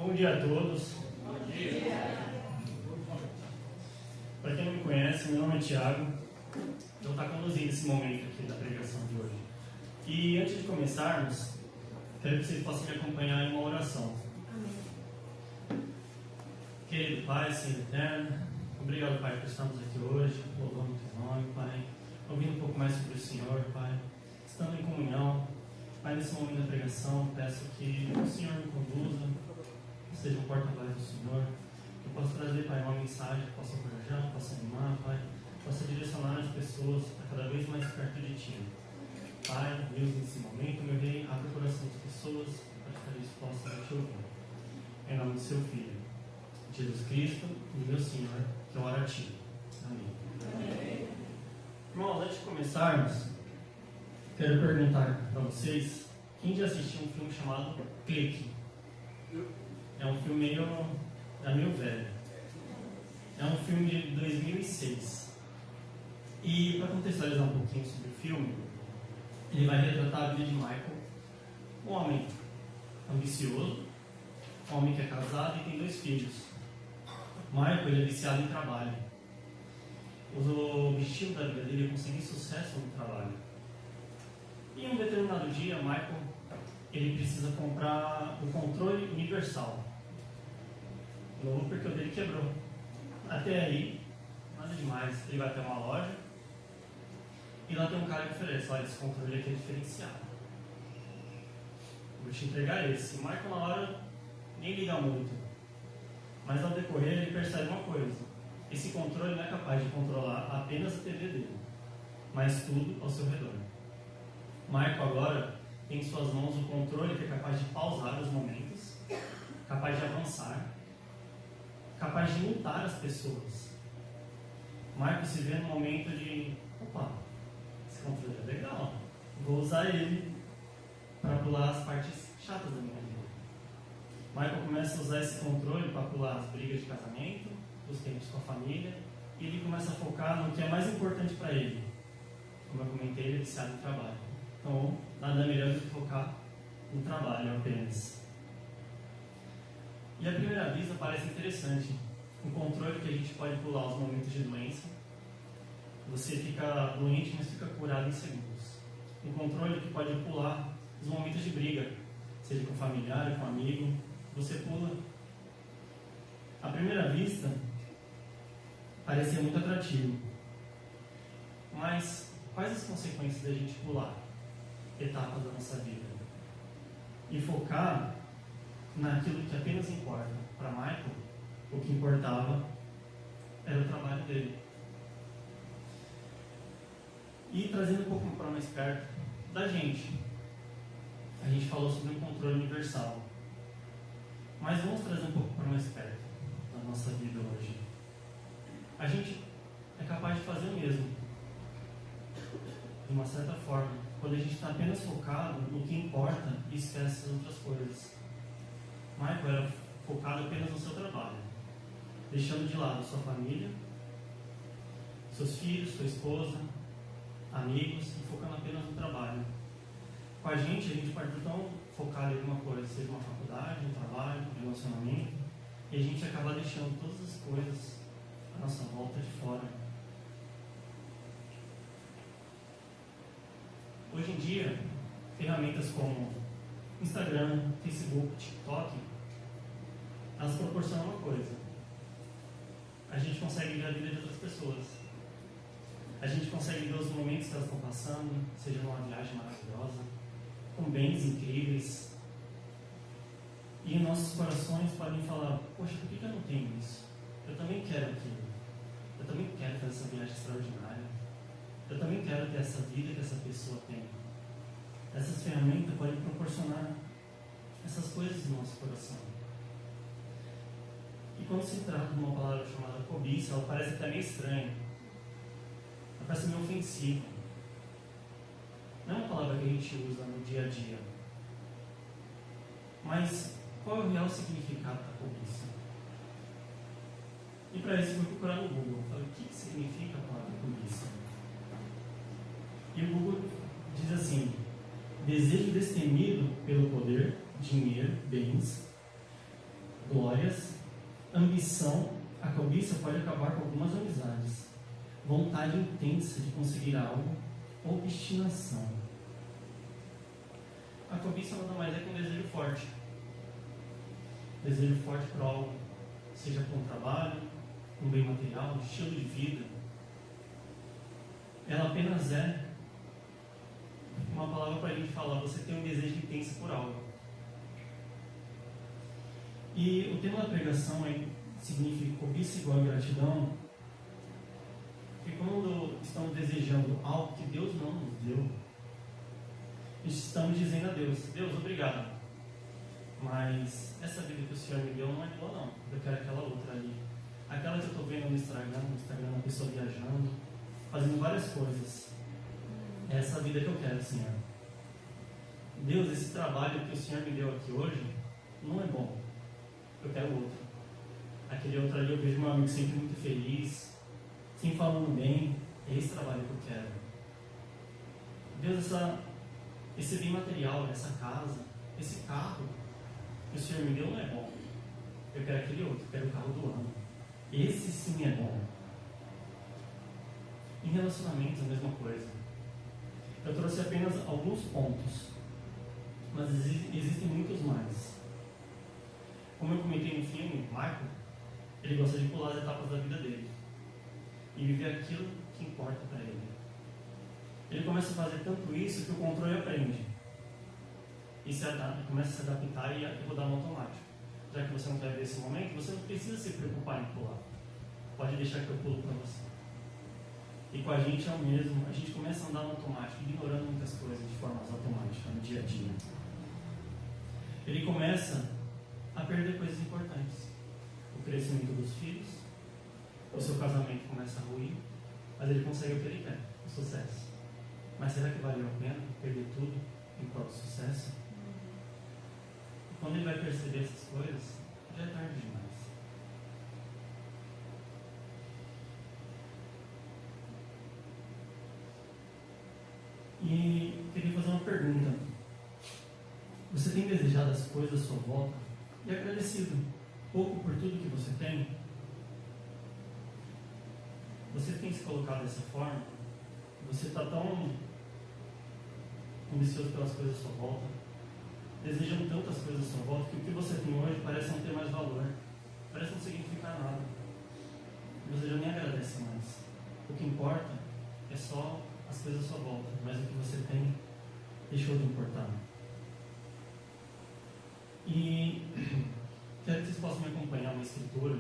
Bom dia a todos. Bom dia. Para quem não me conhece, meu nome é Thiago. Eu vou estar conduzindo esse momento aqui da pregação de hoje. E antes de começarmos, quero que vocês possam me acompanhar em uma oração. Amém. Querido Pai, Senhor eterno, obrigado, Pai, por estarmos aqui hoje, louvando o Teu nome, Pai, ouvindo um pouco mais sobre o Senhor, Pai, estando em comunhão. Pai, nesse momento da pregação, peço que o Senhor me conduza, seja o porta-voz do Senhor, que eu possa trazer, Pai, uma mensagem que possa encorajar, que possa animar, Pai, que possa direcionar as pessoas a cada vez mais perto de Ti. Pai, Deus, nesse momento, meu Rei, abre o coração das pessoas para estar dispostas a Te ouvir. Em nome do Seu Filho, Jesus Cristo, e meu Senhor, que eu oro a Ti. Amém. Amém. Irmãos, antes de começarmos, quero perguntar para vocês, quem já assistiu um filme chamado Clique? É um filme meio velho. É um filme de 2006. E para contextualizar um pouquinho sobre o filme, ele vai retratar a vida de Michael, um homem ambicioso, um homem que é casado e tem 2 filhos. Michael, ele é viciado em trabalho. O objetivo da vida dele é conseguir sucesso no trabalho. E em um determinado dia, Michael, ele precisa comprar o controle universal. Novo porque o dele quebrou. Até aí, nada demais. Ele vai até uma loja e lá tem um cara que oferece: olha, esse controle aqui é diferenciado, vou te entregar esse. E Michael na hora nem liga muito, mas ao decorrer ele percebe uma coisa: esse controle não é capaz de controlar apenas a TV dele, mas tudo ao seu redor. Michael agora tem em suas mãos o controle que é capaz de pausar os momentos, capaz de avançar, capaz de multar as pessoas. Michael se vê no momento de: opa, esse controle é legal, vou usar ele para pular as partes chatas da minha vida. Michael começa a usar esse controle para pular as brigas de casamento, os tempos com a família, e ele começa a focar no que é mais importante para ele. Como eu comentei, ele é viciado em trabalho. Então, nada melhor do que focar no trabalho apenas. E à primeira vista parece interessante. Um controle que a gente pode pular os momentos de doença. Você fica doente, mas fica curado em segundos. Um controle que pode pular os momentos de briga, seja com familiar, com amigo. Você pula. À primeira vista, parecia muito atrativo. Mas quais as consequências da gente pular etapas da nossa vida e focar naquilo que apenas importa? Para Michael, o que importava era o trabalho dele. E trazendo um pouco para mais perto da gente, a gente falou sobre um controle universal, mas vamos trazer um pouco para mais perto da nossa vida hoje. A gente é capaz de fazer o mesmo, de uma certa forma, quando a gente está apenas focado no que importa e esquece as outras coisas. Michael era focado apenas no seu trabalho, deixando de lado sua família, seus filhos, sua esposa, amigos, e focando apenas no trabalho. Com a gente pode estar tão focado em alguma coisa, seja uma faculdade, um trabalho, um relacionamento, e a gente acaba deixando todas as coisas à nossa volta de fora. Hoje em dia, ferramentas como Instagram, Facebook, TikTok, elas proporcionam uma coisa: a gente consegue ver a vida de outras pessoas, a gente consegue ver os momentos que elas estão passando, seja numa viagem maravilhosa, com bens incríveis, e em nossos corações podem falar: poxa, por que eu não tenho isso? Eu também quero aquilo, eu também quero fazer essa viagem extraordinária, eu também quero ter essa vida que essa pessoa tem. Essas ferramentas podem proporcionar essas coisas no nosso coração. E quando se trata de uma palavra chamada cobiça, ela parece até meio estranha, ela parece meio ofensiva. Não é uma palavra que a gente usa no dia a dia. Mas qual é o real significado da cobiça? E para isso eu fui procurar no Google. Falei: o que significa a palavra cobiça? E o Google diz assim: desejo destemido pelo poder, dinheiro, bens, glórias, ambição. A cobiça pode acabar com algumas amizades. Vontade intensa de conseguir algo, obstinação. A cobiça nada mais é que um desejo forte. Desejo forte por algo, seja por um trabalho, um bem material, um estilo de vida. Ela apenas é uma palavra para a gente falar, você tem um desejo intenso por algo. E o tema da pregação significa cobiça igual a gratidão, porque quando estamos desejando algo que Deus não nos deu, estamos dizendo a Deus, Deus, obrigado, mas essa vida que o Senhor me deu não é boa não, eu quero aquela outra ali, aquela que eu estou vendo no Instagram, uma pessoa viajando, fazendo várias coisas. É essa vida que eu quero, Senhor. Deus, esse trabalho que o Senhor me deu aqui hoje não é bom. Eu quero outro. Aquele outro ali eu vejo meu amigo sempre muito feliz, sempre falando bem. É esse trabalho que eu quero. Deus, esse bem material, essa casa, esse carro que o Senhor me deu não é bom. Eu quero aquele outro, eu quero o carro do ano. Esse sim é bom. Em relacionamentos, a mesma coisa. Eu trouxe apenas alguns pontos, mas existem muitos mais. Como eu comentei no filme, Michael, ele gosta de pular as etapas da vida dele e viver aquilo que importa para ele. Ele começa a fazer tanto isso que o controle aprende e começa a se adaptar e rodar no automático. Já que você não quer ver esse momento, você não precisa se preocupar em pular. Pode deixar que eu pulo para você. E com a gente é o mesmo, a gente começa a andar no automático, ignorando muitas coisas de forma automática no dia a dia. Ele começa a perder coisas importantes. O crescimento dos filhos, o seu casamento começa a ruir, mas ele consegue o que ele quer, o sucesso. Mas será que valeu a pena perder tudo em prol do sucesso? E quando ele vai perceber essas coisas, já é tarde demais. E queria fazer uma pergunta. Você tem desejado as coisas à sua volta e agradecido pouco por tudo que você tem? Você tem se colocado dessa forma? Você está tão ambicioso pelas coisas à sua volta, desejando tantas coisas à sua volta, que o que você tem hoje parece não ter mais valor, parece não significar nada. Você já nem agradece mais. O que importa é só as coisas à sua volta, mas o que você tem deixou de importar. E quero que vocês possam me acompanhar na escritura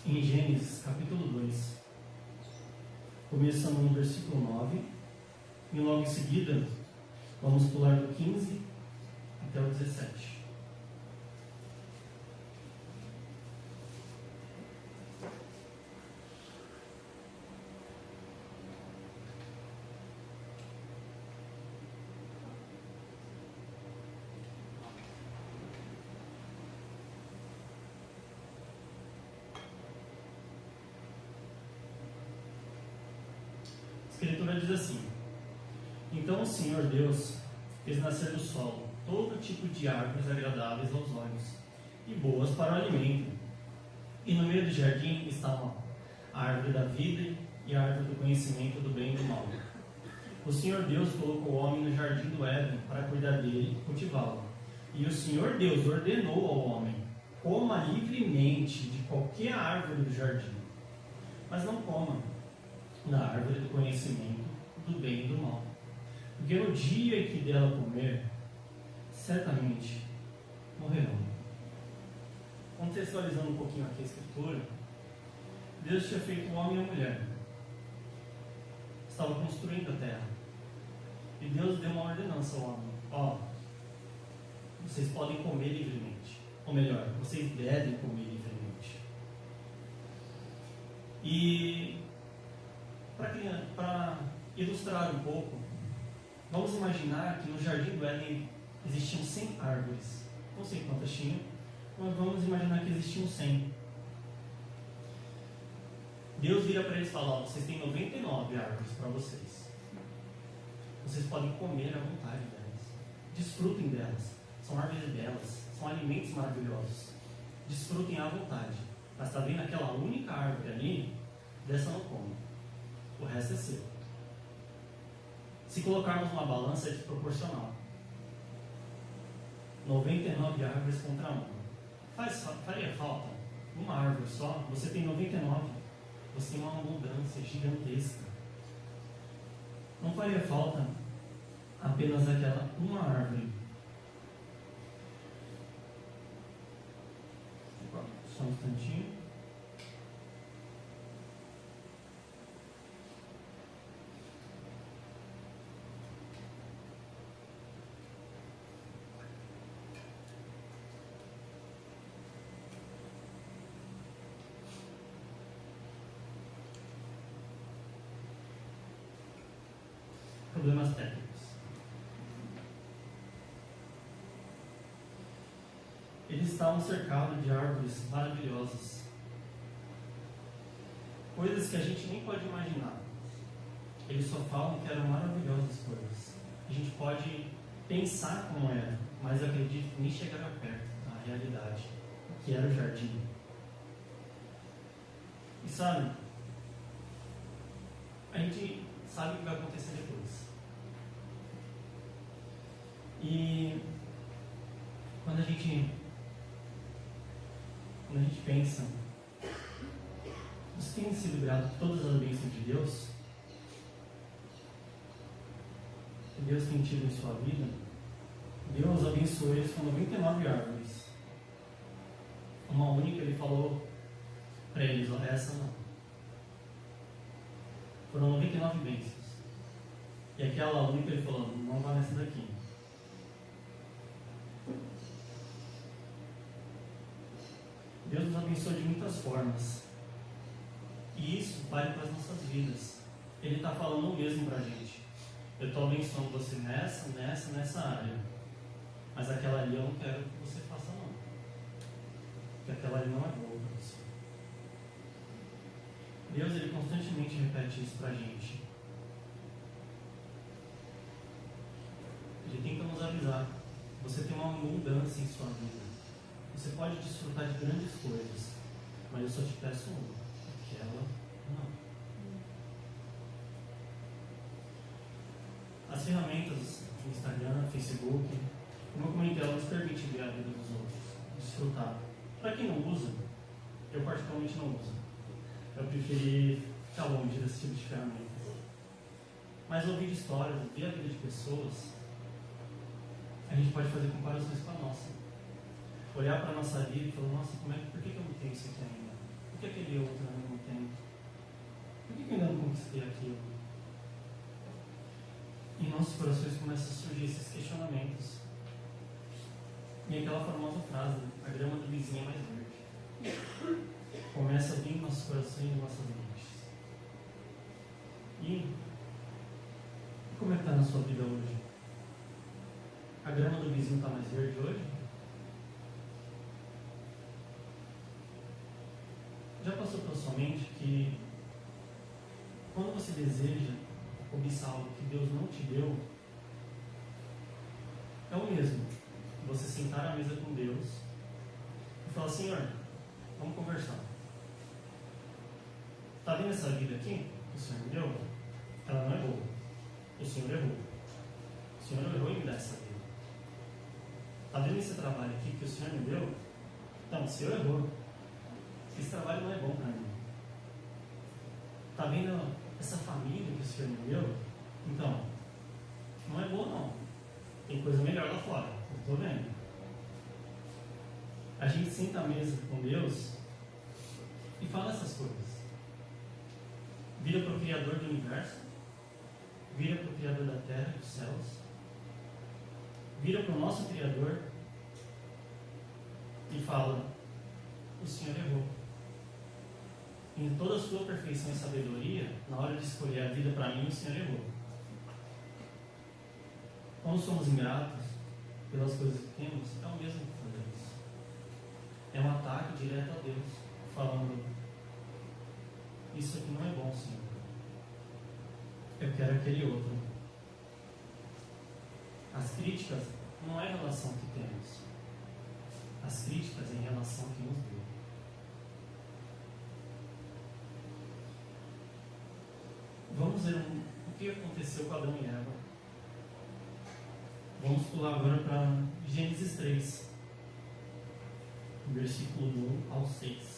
em Gênesis capítulo 2, começando no versículo 9, e logo em seguida vamos pular do 15 até o 17. A Escritura diz assim: Então o Senhor Deus fez nascer do solo todo tipo de árvores agradáveis aos olhos e boas para o alimento. E no meio do jardim estavam a árvore da vida e a árvore do conhecimento do bem e do mal. O Senhor Deus colocou o homem no jardim do Éden para cuidar dele e cultivá-lo. E o Senhor Deus ordenou ao homem: coma livremente de qualquer árvore do jardim, mas não coma da árvore do conhecimento do bem e do mal, porque no dia que dela comer, certamente morrerão. Contextualizando um pouquinho aqui a escritura, Deus tinha feito o homem e a mulher, estava construindo a terra, e Deus deu uma ordenança ao homem: vocês podem comer livremente, ou melhor, vocês devem comer livremente. E para ilustrar um pouco, vamos imaginar que no jardim do Éden existiam 100 árvores. Não sei quantas tinham, mas vamos imaginar que existiam 100. Deus vira para eles e fala: vocês têm 99 árvores para vocês. Vocês podem comer à vontade delas. Desfrutem delas. são árvores belas, são alimentos maravilhosos. Desfrutem à vontade. Mas está vendo aquela única árvore ali? Dessa não come. O resto é seu. Se colocarmos uma balança, é desproporcional. 99 árvores contra uma. Faria falta uma árvore só? Você tem 99. Você tem uma abundância gigantesca. Não faria falta apenas aquela uma árvore. Só um instantinho. Problemas técnicos. Eles estavam cercados de árvores maravilhosas. Coisas que a gente nem pode imaginar. Eles só falam que eram maravilhosas coisas. A gente pode pensar como era, mas eu acredito que nem chegaram perto da realidade, que era o jardim. E sabe, a gente sabe o que vai acontecer depois. E quando a gente pensa, você tem se livrado de todas as bênçãos de Deus? Que Deus tem tido em sua vida? Deus abençoou eles com 99 árvores. Uma única, ele falou para eles: ó, essa não. Foram 99 bênçãos. E aquela única, ele falou: não vá nessa daqui. Deus nos abençoa de muitas formas. E isso vale para as nossas vidas. Ele está falando o mesmo para a gente. Eu estou abençoando você nessa área. Mas aquela ali eu não quero que você faça não. Porque aquela ali não é boa para você. Deus, ele constantemente repete isso para a gente. Ele tenta nos avisar. Você tem uma mudança em sua vida. Você pode desfrutar de grandes coisas, mas eu só te peço uma, aquela não. As ferramentas do Instagram, Facebook, como eu comentei, elas nos permitem ver a vida dos outros, desfrutar. Para quem não usa, eu particularmente não uso. Eu preferi ficar longe desse tipo de ferramenta. Mas ouvir histórias, ver a vida de pessoas, a gente pode fazer comparações com a nossa. Olhar para a nossa vida e falar: nossa, por que eu não tenho isso aqui ainda? Por que aquele outro ainda não tem? Por que eu ainda não conquistei aquilo? E em nossos corações começam a surgir esses questionamentos. E aquela famosa frase: a grama do vizinho é mais verde. Começa a vir em nossos corações e em nossas mentes. E como é que está na sua vida hoje? A grama do vizinho está mais verde hoje? Já passou pela sua mente que quando você deseja cobiçar algo que Deus não te deu, é o mesmo você sentar à mesa com Deus e falar: Senhor, vamos conversar. Está vendo essa vida aqui que o Senhor me deu? Ela não é boa. O Senhor errou. O Senhor errou em me dar essa vida. Está vendo esse trabalho aqui que o Senhor me deu? Então, o Senhor errou. Esse trabalho não é bom para mim. Está vendo essa família que o Senhor me deu? Então, não é boa não. Tem coisa melhor lá fora. Eu estou vendo. A gente senta à mesa com Deus e fala essas coisas. Vira para o Criador do Universo. Vira para o Criador da Terra e dos céus. Vira para o nosso Criador e fala: o Senhor errou. Em toda a sua perfeição e sabedoria, na hora de escolher a vida para mim, o Senhor errou. Quando somos ingratos pelas coisas que temos, é o mesmo que fazemos. É um ataque direto a Deus, falando: isso aqui não é bom, Senhor. Eu quero aquele outro. As críticas, não é a relação que temos. As críticas em relação ao que nos deu. Vamos ver o que aconteceu com Adão e Eva. Vamos pular agora para Gênesis 3, versículo 1 ao 6.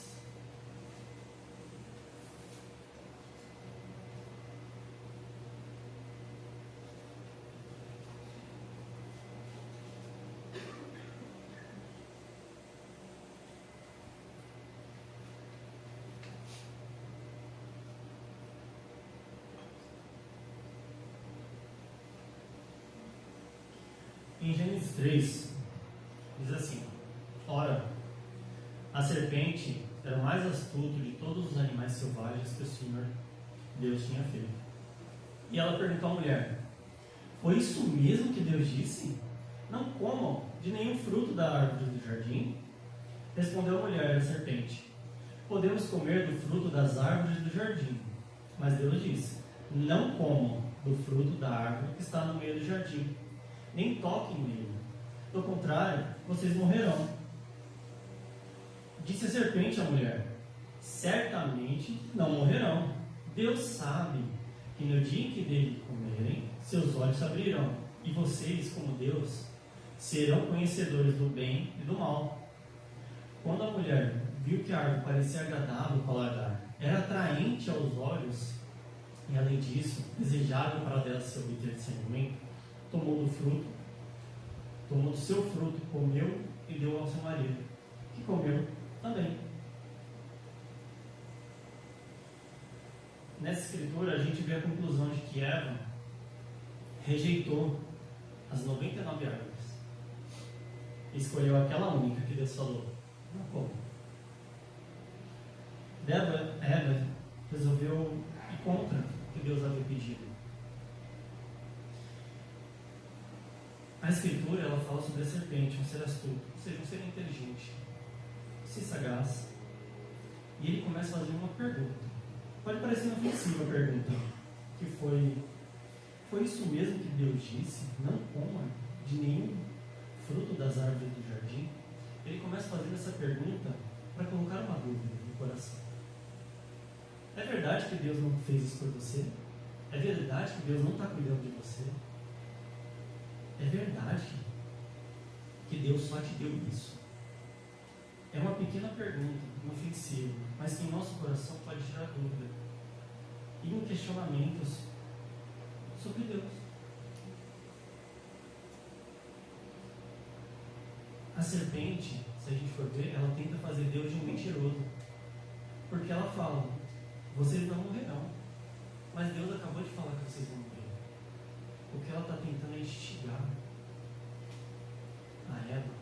Em Gênesis 3, diz assim: Ora, a serpente era o mais astuto de todos os animais selvagens que o Senhor Deus tinha feito. E ela perguntou à mulher: Foi isso mesmo que Deus disse? Não comam de nenhum fruto da árvore do jardim? Respondeu a mulher à serpente: Podemos comer do fruto das árvores do jardim. Mas Deus disse: Não comam do fruto da árvore que está no meio do jardim, nem toquem nele, do contrário, vocês morrerão. Disse a serpente à mulher: Certamente não morrerão. Deus sabe que no dia em que dele comerem, seus olhos se abrirão, e vocês, como Deus, serão conhecedores do bem e do mal. Quando a mulher viu que a árvore parecia agradável ao paladar, era atraente aos olhos, e além disso, desejável para dela se obter discernimento, tomou do seu fruto, comeu e deu ao seu marido, que comeu também. Nessa escritura, a gente vê a conclusão de que Eva rejeitou as 99 árvores e escolheu aquela única que Deus falou: não come. Eva resolveu ir contra o que Deus havia pedido. A escritura, ela fala sobre a serpente, um ser astuto, ou seja, um ser inteligente, um ser sagaz. E ele começa a fazer uma pergunta. Pode parecer ofensiva a pergunta, que foi isso mesmo que Deus disse? Não coma de nenhum fruto das árvores do jardim? Ele começa fazendo essa pergunta para colocar uma dúvida no coração. É verdade que Deus não fez isso por você? É verdade que Deus não está cuidando de você? É verdade que Deus só te deu isso? É uma pequena pergunta, inofensiva, mas que em nosso coração pode gerar dúvida e um questionamento sobre Deus. A serpente, se a gente for ver, ela tenta fazer Deus de um mentiroso, porque ela fala: vocês não morrerão, mas Deus acabou de falar que vocês vão morrer. O que ela está tentando é instigar a Eva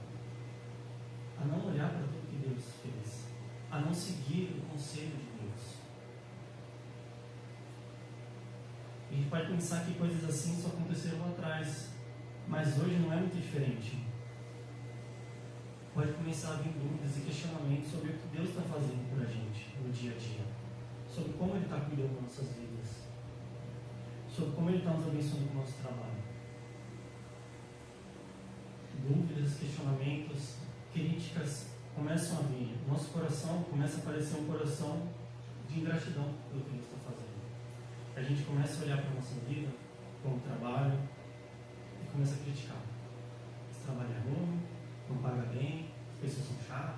a não olhar para tudo que Deus fez, a não seguir o conselho de Deus. A gente pode pensar que coisas assim só aconteceram lá atrás, mas hoje não é muito diferente. Pode começar a vir dúvidas e questionamentos sobre o que Deus está fazendo por a gente no dia a dia, sobre como Ele está cuidando das nossas vidas, sobre como Ele está nos abençoando com o nosso trabalho. Dúvidas, questionamentos, críticas começam a vir. Nosso coração começa a parecer um coração de ingratidão pelo que Deus está fazendo. A gente começa a olhar para a nossa vida, para o trabalho, e começa a criticar. Esse trabalho é ruim, não paga bem, as pessoas são chatas.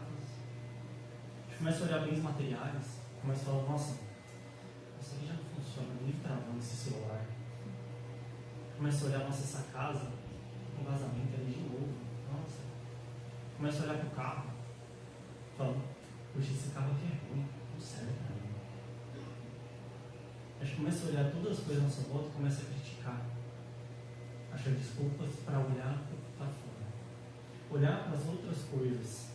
A gente começa a olhar bens materiais, começa a falar: nossa, isso aqui já não funciona, eu vivo travando esse celular. Começa a olhar: nossa, essa casa, um vazamento ali de novo. Nossa. Começa a olhar para o carro, falando: puxa, esse carro aqui é ruim, não serve para mim. A gente começa a olhar todas as coisas à nossa volta e começa a criticar, achar desculpas para olhar para o que está fora, olhar para as outras coisas,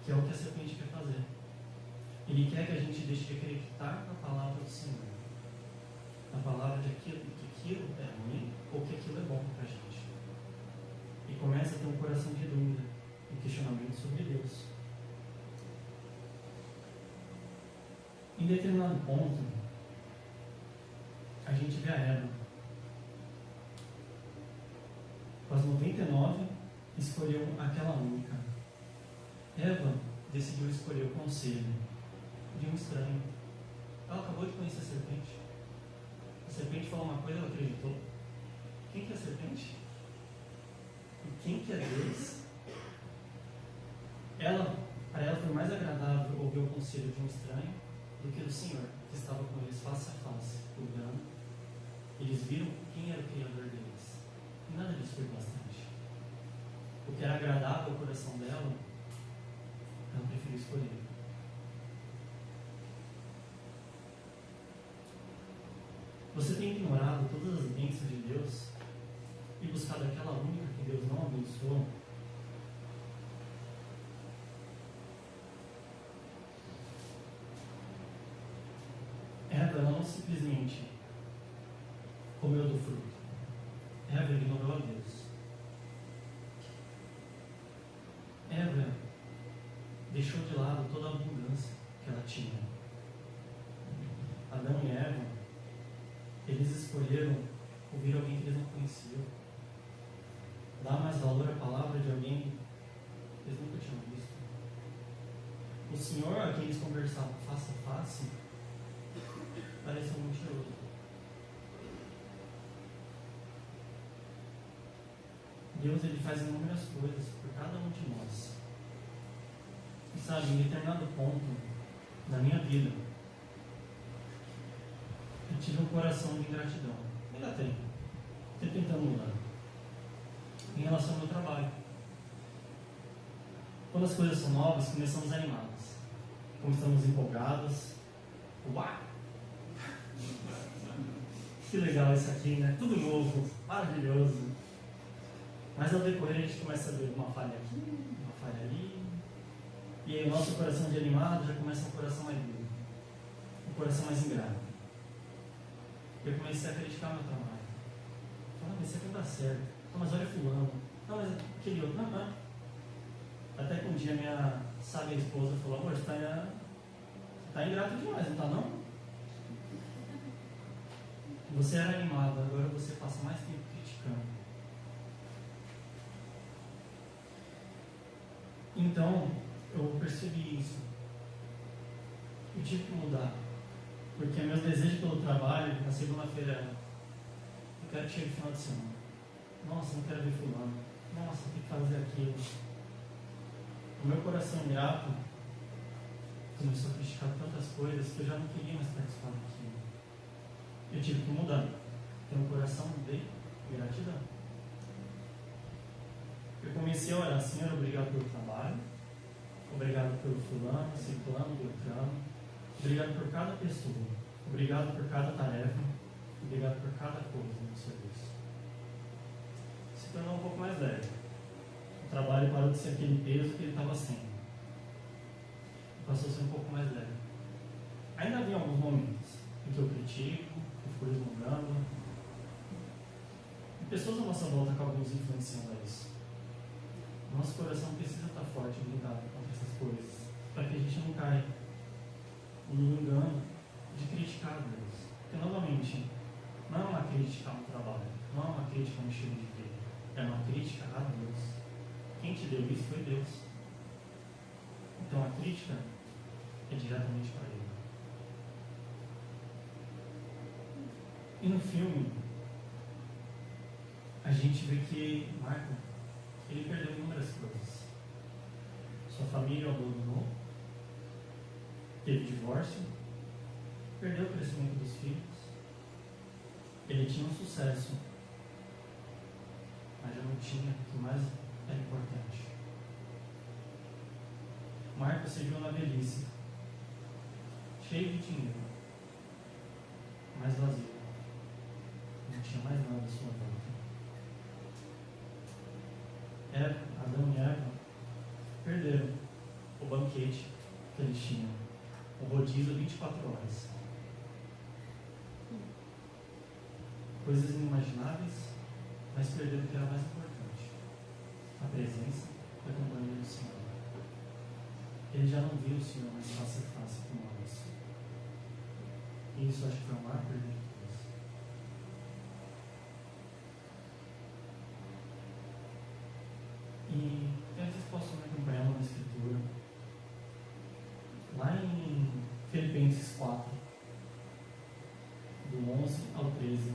que é o que a serpente quer fazer. Ele quer que a gente deixe de acreditar na palavra do Senhor, na palavra de que aquilo é ruim ou que aquilo é bom para a gente, e começa a ter um coração de dúvida e questionamento sobre Deus. Em determinado ponto, a gente vê a Eva Com as 99, escolheu aquela única. Eva decidiu escolher o conselho de um estranho. Ela acabou de conhecer a serpente. A serpente falou uma coisa, ela acreditou. Quem que é a serpente? E quem que é Deus? Para ela foi mais agradável ouvir o conselho de um estranho do que do Senhor, que estava com eles face a face, olhando. Eles viram quem era o Criador deles. E nada disso foi bastante. O que era agradável ao coração dela, ela preferiu escolher. Você tem ignorado todas as bênçãos de Deus e buscado aquela única que Deus não abençoou? Eva não simplesmente comeu do fruto. Eva ignorou a Deus. Eva deixou de lado toda a abundância que ela tinha. Adão e Eva, eles escolheram ouvir alguém que eles não conheciam. Dar mais valor à palavra de alguém que eles nunca tinham visto. O Senhor, a quem eles conversavam face a face, parecia um mentiroso. Deus, ele faz inúmeras coisas por cada um de nós. E sabe, em determinado ponto da minha vida, eu tive um coração de ingratidão. Ainda tenho. Estou tentando mudar. Em relação ao meu trabalho. Quando as coisas são novas, começamos animados. Começamos empolgados. Uau! Que legal isso aqui, né? Tudo novo, maravilhoso. Mas ao decorrer a gente começa a ver uma falha aqui, uma falha ali. E aí o nosso coração de animado já começa um coração mais duro. Um coração mais ingrato. Eu comecei a criticar meu trabalho. Falar, mas isso aqui não dá certo. Não, mas olha fulano. Não, mas aquele outro. Não. Até que um dia minha sábia esposa falou, amor, você está ingrato demais, não está não? Você era animado, agora você passa mais tempo criticando. Então, eu percebi isso. Eu tive que mudar. Porque meus desejos pelo trabalho, na segunda-feira, eu quero que chegue no final de semana. Nossa, não quero ver fulano. Nossa, tem que fazer aquilo. O meu coração ingrato começou a criticar tantas coisas que eu já não queria mais participar daquilo. Eu tive que mudar. Ter um coração de gratidão. Eu comecei a orar, Senhor, obrigado pelo trabalho, obrigado pelo fulano, ciclano, beltrano, obrigado por cada pessoa, obrigado por cada tarefa, obrigado por cada coisa no serviço. Se tornou um pouco mais leve. O trabalho parou de ser aquele peso que ele estava sendo. Passou a ser um pouco mais leve. Ainda havia alguns momentos em que eu critico, que eu fico resmungando. E pessoas à nossa volta acabam nos influenciando a isso. Nosso coração precisa estar forte e blindado contra essas coisas, para que a gente não caia no engano de criticar a Deus. Porque, novamente, não é uma crítica a um trabalho, não é uma crítica a um estilo de vida, é uma crítica a Deus. Quem te deu isso foi Deus. Então a crítica é diretamente para Ele. E no filme, a gente vê que Marco, ele perdeu inúmeras coisas. Sua família o abandonou, teve divórcio, perdeu o crescimento dos filhos. Ele tinha um sucesso, mas já não tinha o que mais era importante. Marco se viu na velhice, cheio de dinheiro, mas vazio. Não tinha mais nada à sua volta. Adão e Eva perderam o banquete que eles tinham, o rodízio 24 horas. Coisas inimagináveis, mas perderam o que era mais importante: a presença e a companhia do Senhor. Ele já não viu o Senhor mais face a face com nós. E isso acho que foi o maior perda de todos. E quero que vocês possam me acompanhar na escritura. Lá em Filipenses 4, do 11 ao 13.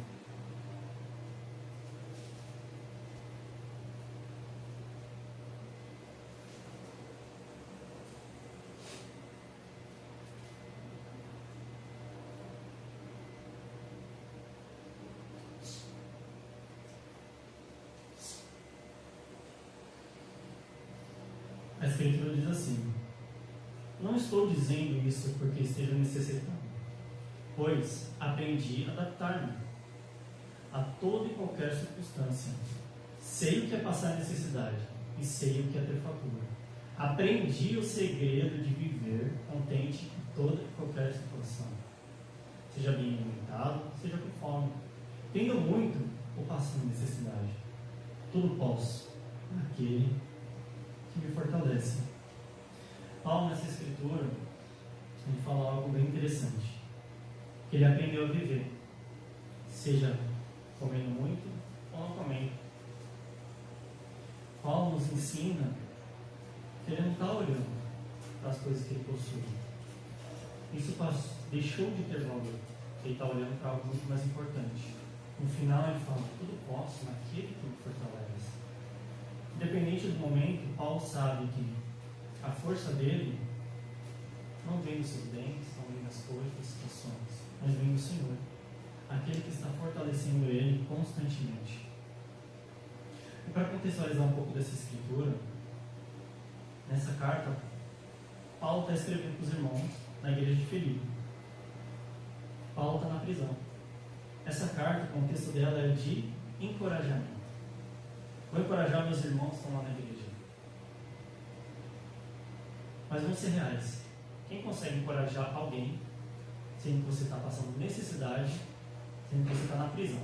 A escritura diz assim: não estou dizendo isso porque esteja necessitado, pois aprendi a adaptar-me a toda e qualquer circunstância. Sei o que é passar necessidade e sei o que é ter fartura. Aprendi o segredo de viver contente em toda e qualquer situação, seja bem alimentado, seja com fome, tendo muito ou passando necessidade. Tudo posso naquele que me fortalece. Paulo, nessa escritura, ele fala algo bem interessante. Que ele aprendeu a viver, seja comendo muito ou não comendo. Paulo nos ensina que ele não está olhando para as coisas que ele possui. Isso deixou de ter valor. Ele está olhando para algo muito mais importante. No final ele fala: tudo posso naquele que me fortalece. Independente do momento, Paulo sabe que a força dele não vem dos seus bens, não vem das coisas, das situações, mas vem do Senhor, aquele que está fortalecendo ele constantemente. E para contextualizar um pouco dessa escritura, nessa carta, Paulo está escrevendo para os irmãos na igreja de Filipe. Paulo está na prisão. Essa carta, o contexto dela é de encorajamento. Vou encorajar meus irmãos que estão lá na igreja. Mas vamos ser reais. Quem consegue encorajar alguém sendo que você está passando necessidade, sendo que você está na prisão?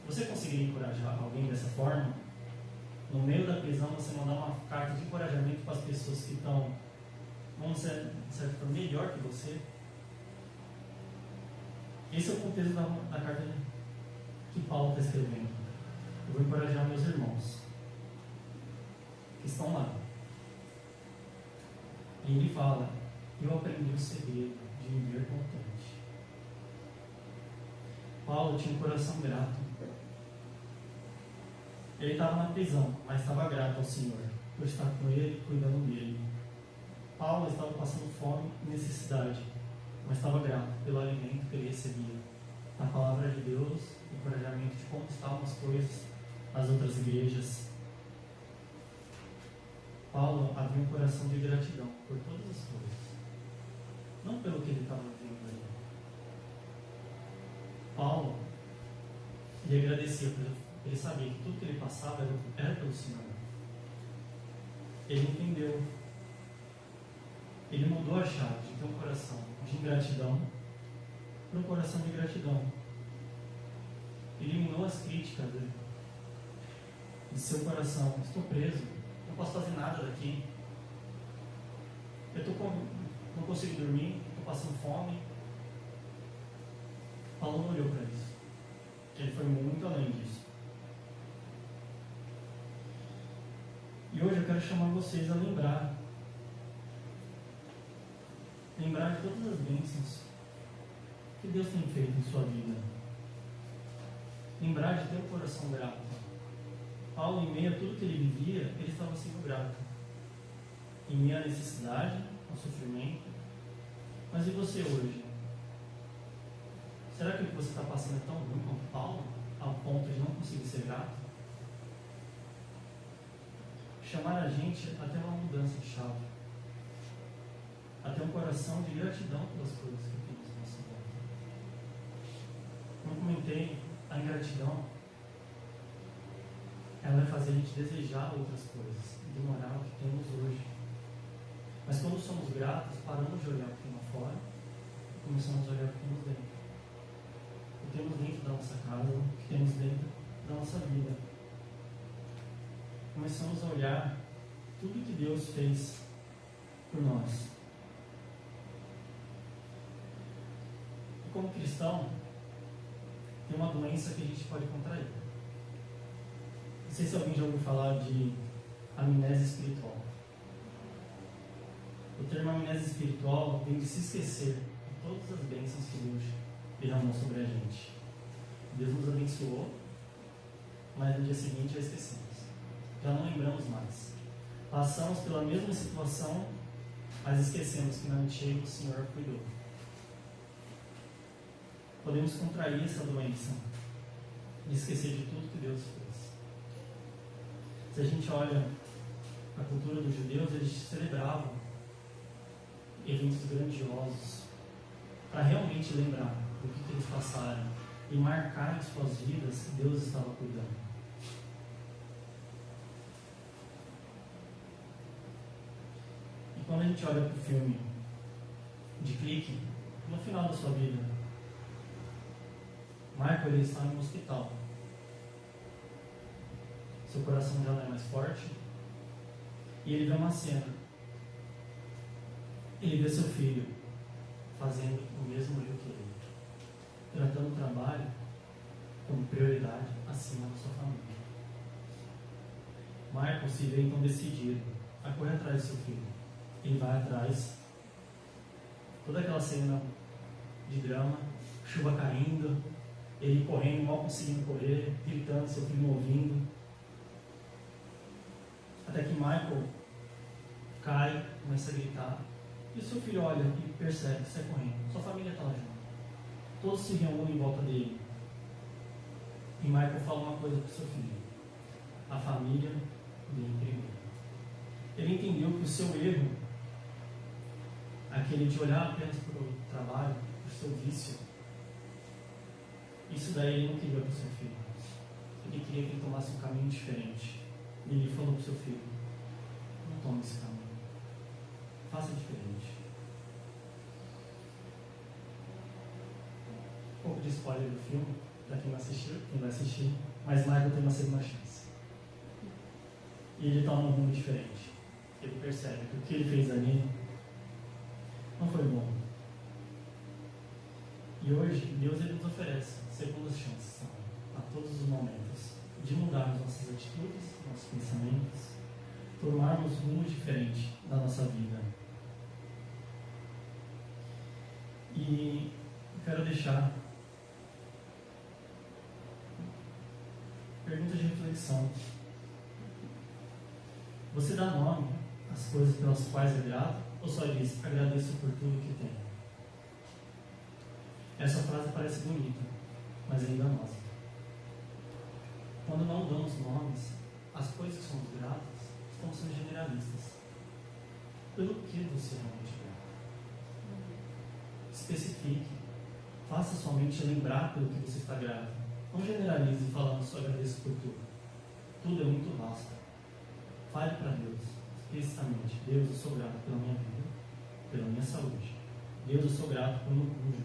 Você conseguiria encorajar alguém dessa forma? No meio da prisão, você mandar uma carta de encorajamento para as pessoas que estão, vamos ser, de certa forma, melhor que você? Esse é o contexto da carta que Paulo está escrevendo. Eu vou encorajar meus irmãos que estão lá. E ele fala: eu aprendi o segredo de viver contente. Paulo tinha um coração grato. Ele estava na prisão, mas estava grato ao Senhor por estar com ele, cuidando dele. Paulo estava passando fome e necessidade, mas estava grato pelo alimento que ele recebia, a palavra de Deus, o encorajamento de como estavam as coisas nas outras igrejas. Paulo havia um coração de gratidão por todas as coisas, não pelo que ele estava vivendo ali. Paulo, ele agradecia, porque ele sabia que tudo que ele passava era pelo Senhor. Ele entendeu, ele mudou a chave de ter um coração de ingratidão para um coração de gratidão. Eliminou as críticas de seu coração. Estou preso, não posso fazer nada daqui, não consigo dormir, estou passando fome. Paulo não olhou para isso. Ele foi muito além disso. E hoje eu quero chamar vocês a lembrar de todas as bênçãos que Deus tem feito em sua vida. Lembrar de ter um coração grato. Paulo, em meio a tudo que ele vivia, ele estava sendo grato. Em meio à necessidade, ao sofrimento. Mas e você hoje? Será que o que você está passando é tão ruim quanto Paulo, ao ponto de não conseguir ser grato? Chamar a gente até uma mudança de chave, até um coração de gratidão pelas coisas que temos na nossa vida. Como comentei, a ingratidão, ela vai fazer a gente desejar outras coisas, ignorar o que temos hoje. Mas quando somos gratos, paramos de olhar o que tem lá fora e começamos a olhar o que temos dentro. O que temos dentro da nossa casa, o que temos dentro da nossa vida. Começamos a olhar tudo que Deus fez por nós. E como cristão, tem uma doença que a gente pode contrair. Não sei se alguém já ouviu falar de amnésia espiritual. O termo amnésia espiritual vem de se esquecer de todas as bênçãos que Deus derramou sobre a gente. Deus nos abençoou, mas no dia seguinte já esquecemos. Já não lembramos mais. Passamos pela mesma situação, mas esquecemos que na antiga o Senhor cuidou. Podemos contrair essa doença de esquecer de tudo que Deus fez. Se a gente olha a cultura dos judeus, eles celebravam eventos grandiosos para realmente lembrar do que eles passaram e marcar em suas vidas que Deus estava cuidando. E quando a gente olha para o filme de Clique, no final da sua vida, Michael ele está no hospital. Seu coração já não é mais forte. E ele vê uma cena. Ele vê seu filho fazendo o mesmo erro que ele. Tratando o trabalho como prioridade acima da sua família. Michael se vê então decidido a correr atrás do seu filho. Ele vai atrás. Toda aquela cena de drama, chuva caindo, ele correndo, mal conseguindo correr, gritando, seu filho não ouvindo. Até que Michael cai, começa a gritar. E o seu filho olha e percebe que sai correndo. Sua família está lá junto. Todos se reúnem em volta dele. E Michael fala uma coisa para o seu filho: a família vem primeiro. Ele entendeu que o seu erro, aquele de olhar apenas para o trabalho, para o seu vício, isso daí ele não queria para o seu filho. Ele queria que ele tomasse um caminho diferente. E ele falou para o seu filho: não tome esse caminho. Faça diferente. Um pouco de spoiler do filme, para quem não assistiu, quem vai assistir, mas Michael tem uma segunda chance. E ele toma um rumo diferente. Ele percebe que o que ele fez ali não foi bom. E hoje, Deus ele nos oferece segundas chances a todos os momentos de mudarmos nossas atitudes, nossos pensamentos, tomarmos rumos diferentes na nossa vida. E eu quero deixar perguntas de reflexão. Você dá nome às coisas pelas quais é grato ou só diz agradeço por tudo que tenho? Essa frase parece bonita, mas é enganosa. Quando não damos nomes às coisas que somos gratos, estamos sendo generalistas. Pelo que você realmente é grato? Especifique. Faça sua mente lembrar pelo que você está grato. Não generalize falando só agradeço por tudo. Tudo é muito vasto. Fale para Deus, explicitamente: Deus, eu sou grato pela minha vida, pela minha saúde. Deus, eu sou grato pelo meu cônjuge,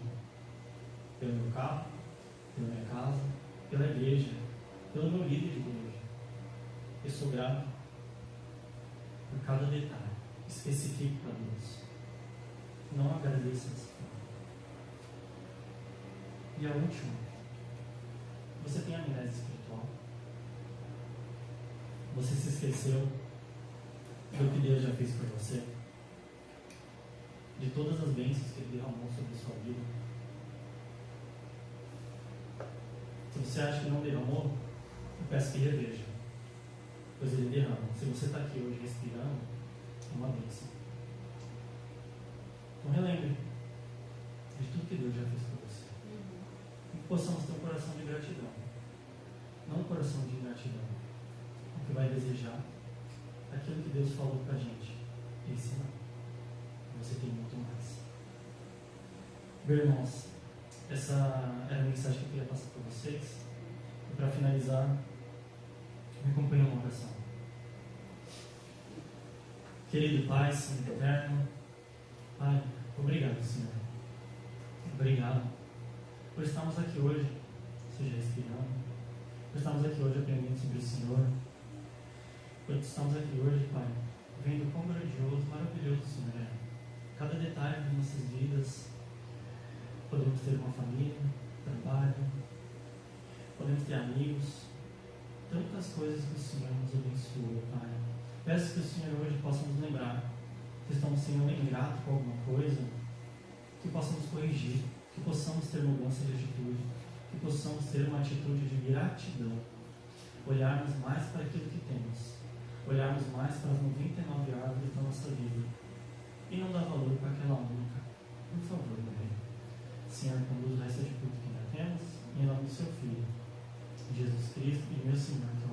pelo meu carro, pela minha casa, pela igreja, pelo meu líder de igreja. Eu sou grato por cada detalhe. Especifique para Deus. Não agradeça dessa forma. E a última: você tem amnésia espiritual? Você se esqueceu do que Deus já fez por você? De todas as bênçãos que Ele derramou sobre a sua vida? Se você acha que não derramou, eu peço que reveja, pois Ele derrama. Se você está aqui hoje respirando, é uma bênção. Então relembre de tudo que Deus já fez por você. E que possamos ter um coração de gratidão, não um coração de ingratidão, que vai desejar aquilo que Deus falou para a gente ensinar. Você tem muito mais. Meus irmãos, essa era a mensagem que eu queria passar para vocês. E para finalizar, me acompanhe uma oração. Querido Pai, Senhor eterno, Pai, obrigado, Senhor. Obrigado por estarmos aqui hoje, seja respirando, por estarmos aqui hoje aprendendo sobre o Senhor, por estarmos aqui hoje, Pai, vendo quão grandioso, maravilhoso o Senhor é. Cada detalhe de nossas vidas. Podemos ter uma família, trabalho, podemos ter amigos, tantas coisas que o Senhor nos abençoou, Pai. Peço que o Senhor hoje possa nos lembrar que estamos sendo ingratos com alguma coisa, que possamos corrigir, que possamos ter mudança de atitude, que possamos ter uma atitude de gratidão, olharmos mais para aquilo que temos, olharmos mais para as 99 árvores da nossa vida e não dar valor para aquela única. Por favor, meu Rei. Senhor, conduz o resto de culto que ainda temos, em nome do Seu Filho, Jesus Cristo e meu Senhor.